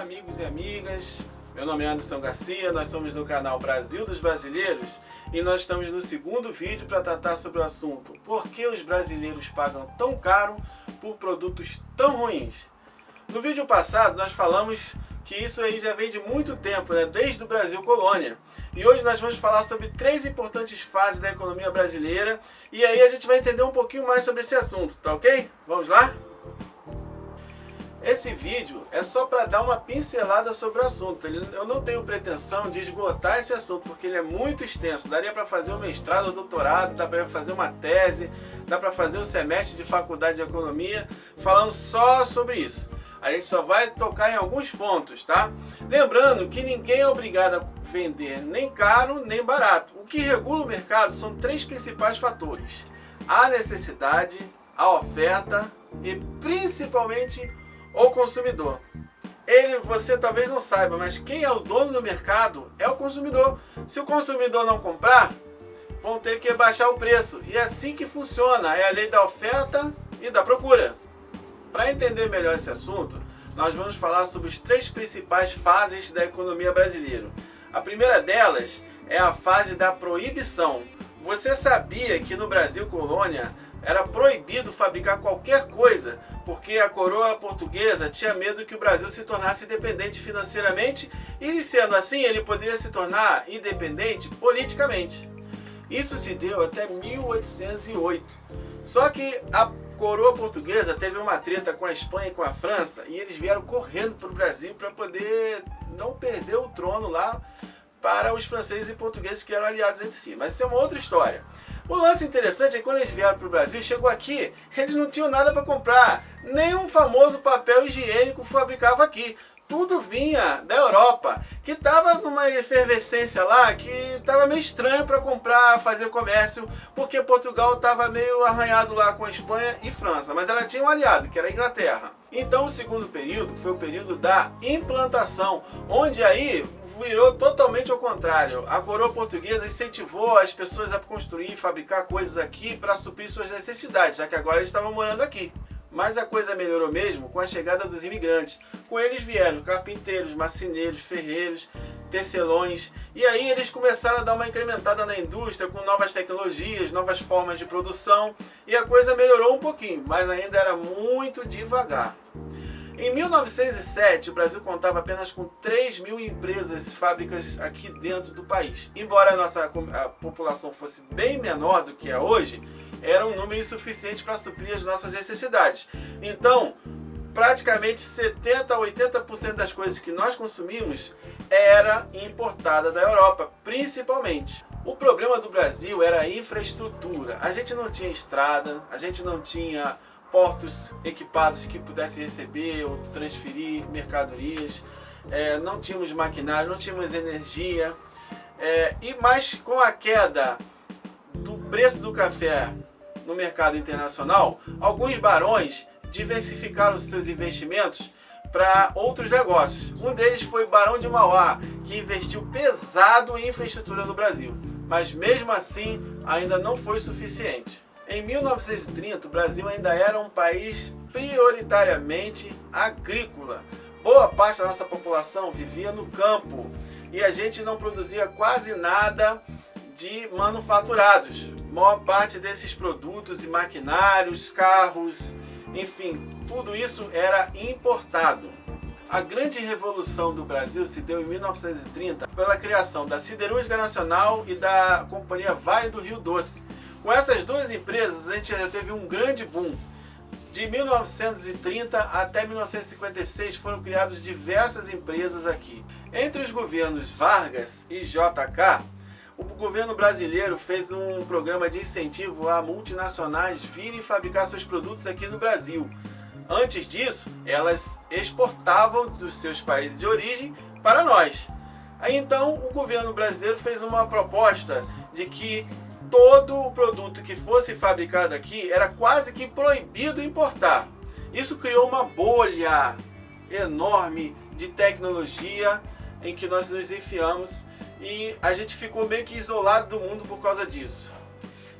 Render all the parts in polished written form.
amigos e amigas, meu nome é Anderson Garcia, nós somos do canal Brasil dos Brasileiros e nós estamos no segundo vídeo para tratar sobre o assunto: por que os brasileiros pagam tão caro por produtos tão ruins? No vídeo passado nós falamos que isso aí já vem de muito tempo, né? Desde o Brasil colônia. E hoje nós vamos falar sobre 3 importantes fases da economia brasileira e aí a gente vai entender um pouquinho mais sobre esse assunto, tá ok? Vamos lá? Esse vídeo é só para dar uma pincelada sobre o assunto. Eu não tenho pretensão de esgotar esse assunto, porque ele é muito extenso. Daria para fazer um mestrado ou doutorado, dá para fazer uma tese, dá para fazer um semestre de faculdade de economia falando só sobre isso. A gente só vai tocar em alguns pontos, tá? Lembrando que ninguém é obrigado a vender nem caro nem barato. O que regula o mercado são 3 principais fatores: a necessidade, a oferta e principalmente o consumidor. Você talvez não saiba, mas quem é o dono do mercado é o consumidor. Se o consumidor não comprar, vão ter que baixar o preço. E é assim que funciona, é a lei da oferta e da procura. Para entender melhor esse assunto, nós vamos falar sobre as 3 principais fases da economia brasileira. A primeira delas é a fase da proibição. Você sabia que no Brasil colônia era proibido fabricar qualquer coisa, porque a coroa portuguesa tinha medo que o Brasil se tornasse independente financeiramente e, sendo assim, ele poderia se tornar independente politicamente. Isso se deu até 1808. Só que a coroa portuguesa teve uma treta com a Espanha e com a França e eles vieram correndo para o Brasil para poder não perder o trono lá para os franceses e portugueses que eram aliados entre si. Mas isso é uma outra história. O lance interessante é que quando eles vieram para o Brasil, chegou aqui, eles não tinham nada para comprar. Nem um famoso papel higiênico fabricava aqui. Tudo vinha da Europa, que estava numa efervescência lá, que estava meio estranho para comprar, fazer comércio, porque Portugal estava meio arranhado lá com a Espanha e França, mas ela tinha um aliado, que era a Inglaterra. Então o segundo período foi o período da implantação, onde aí virou totalmente ao contrário. A coroa portuguesa incentivou as pessoas a construir e fabricar coisas aqui para suprir suas necessidades, já que agora eles estavam morando aqui. Mas a coisa melhorou mesmo com a chegada dos imigrantes. Com eles vieram carpinteiros, marceneiros, ferreiros, tecelões. E aí eles começaram a dar uma incrementada na indústria com novas tecnologias, novas formas de produção. E a coisa melhorou um pouquinho, mas ainda era muito devagar. Em 1907, o Brasil contava apenas com 3.000 empresas, fábricas aqui dentro do país. Embora a população fosse bem menor do que é hoje, era um número insuficiente para suprir as nossas necessidades. Então, praticamente 70% a 80% das coisas que nós consumimos era importada da Europa, principalmente. O problema do Brasil era a infraestrutura. A gente não tinha estrada, a gente não tinha portos equipados que pudessem receber ou transferir mercadorias, não tínhamos maquinário, não tínhamos energia, mas com a queda do preço do café no mercado internacional, alguns barões diversificaram os seus investimentos para outros negócios. Um deles foi o Barão de Mauá, que investiu pesado em infraestrutura no Brasil, mas mesmo assim ainda não foi suficiente. Em 1930, o Brasil ainda era um país prioritariamente agrícola. Boa parte da nossa população vivia no campo e a gente não produzia quase nada de manufaturados. A maior parte desses produtos e maquinários, carros, enfim, tudo isso era importado. A grande revolução do Brasil se deu em 1930 pela criação da Siderúrgica Nacional e da Companhia Vale do Rio Doce. Com essas 2 empresas, a gente já teve um grande boom. De 1930 até 1956 foram criadas diversas empresas aqui. Entre os governos Vargas e JK, o governo brasileiro fez um programa de incentivo a multinacionais virem fabricar seus produtos aqui no Brasil. Antes disso, elas exportavam dos seus países de origem para nós. Aí então o governo brasileiro fez uma proposta de que todo o produto que fosse fabricado aqui era quase que proibido importar. Isso criou uma bolha enorme de tecnologia em que nós nos enfiamos e a gente ficou meio que isolado do mundo por causa disso.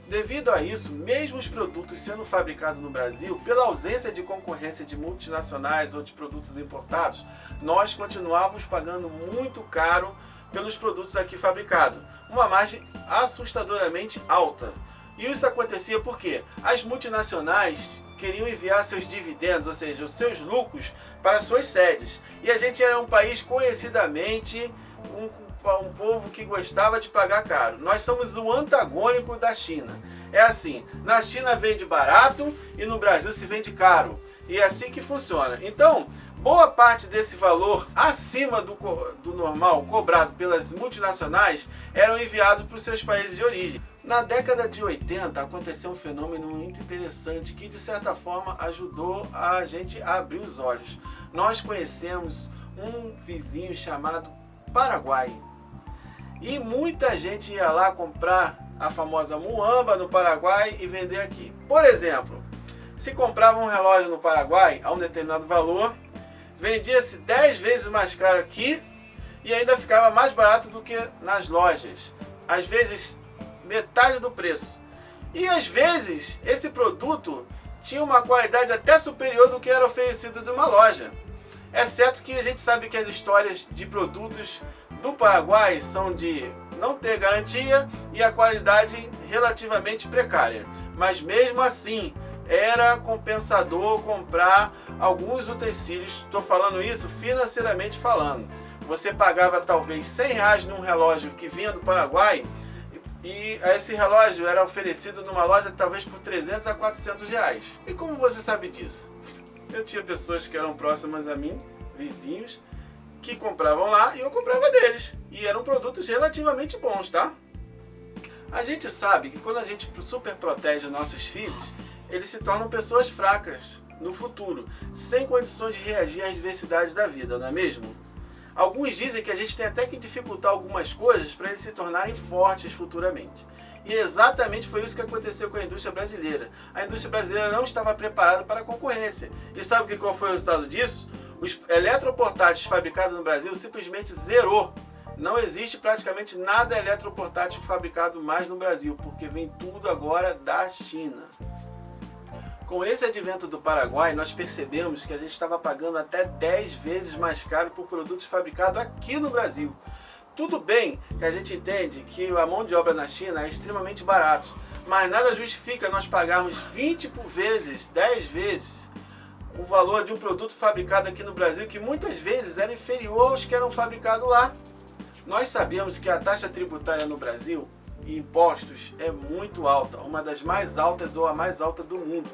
Devido a isso, mesmo os produtos sendo fabricados no Brasil, pela ausência de concorrência de multinacionais ou de produtos importados, nós continuávamos pagando muito caro pelos produtos aqui fabricados, uma margem assustadoramente alta. E isso acontecia porque as multinacionais queriam enviar seus dividendos, ou seja, os seus lucros, para suas sedes. E a gente era um país conhecidamente um povo que gostava de pagar caro. Nós somos o antagônico da China. É assim, na China vende barato e no Brasil se vende caro. E é assim que funciona. Então, boa parte desse valor acima do normal cobrado pelas multinacionais eram enviados para os seus países de origem. Na década de 80 aconteceu um fenômeno muito interessante que de certa forma ajudou a gente a abrir os olhos. Nós conhecemos um vizinho chamado Paraguai. E muita gente ia lá comprar a famosa muamba no Paraguai e vender aqui. Por exemplo, se comprava um relógio no Paraguai a um determinado valor, vendia-se 10 vezes mais caro aqui e ainda ficava mais barato do que nas lojas. Às vezes, metade do preço. E às vezes, esse produto tinha uma qualidade até superior do que era oferecido de uma loja. Exceto que a gente sabe que as histórias de produtos do Paraguai são de não ter garantia e a qualidade relativamente precária. Mas mesmo assim, era compensador comprar alguns utensílios. Estou falando isso financeiramente falando. Você pagava talvez R$100 num relógio que vinha do Paraguai e esse relógio era oferecido numa loja talvez por R$300 a R$400. E como você sabe disso? Eu tinha pessoas que eram próximas a mim, vizinhos, que compravam lá e eu comprava deles. E eram produtos relativamente bons, tá? A gente sabe que quando a gente super protege nossos filhos, eles se tornam pessoas fracas no futuro, sem condições de reagir às adversidades da vida, não é mesmo? Alguns dizem que a gente tem até que dificultar algumas coisas para eles se tornarem fortes futuramente. E exatamente foi isso que aconteceu com a indústria brasileira. A indústria brasileira não estava preparada para a concorrência. E sabe qual foi o resultado disso? Os eletroportáteis fabricados no Brasil simplesmente zerou. Não existe praticamente nada eletroportátil fabricado mais no Brasil, porque vem tudo agora da China. Com esse advento do Paraguai, nós percebemos que a gente estava pagando até 10 vezes mais caro por produtos fabricados aqui no Brasil. Tudo bem que a gente entende que a mão de obra na China é extremamente barato, mas nada justifica nós pagarmos 20 vezes, 10 vezes o valor de um produto fabricado aqui no Brasil, que muitas vezes era inferior aos que eram fabricados lá. Nós sabemos que a taxa tributária no Brasil e impostos é muito alta, uma das mais altas ou a mais alta do mundo.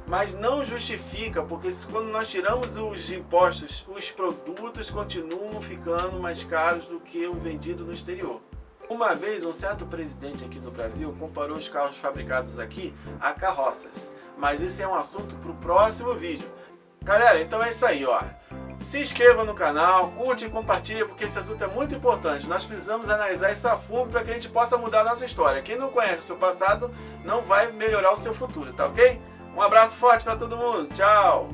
Mas não justifica, porque quando nós tiramos os impostos, os produtos continuam ficando mais caros do que o vendido no exterior. Uma vez, um certo presidente aqui no Brasil comparou os carros fabricados aqui a carroças. Mas isso é um assunto para o próximo vídeo. Galera, então é isso aí, ó. Se inscreva no canal, curte e compartilha, porque esse assunto é muito importante. Nós precisamos analisar isso a fundo para que a gente possa mudar a nossa história. Quem não conhece o seu passado não vai melhorar o seu futuro, tá ok? Um abraço forte para todo mundo. Tchau!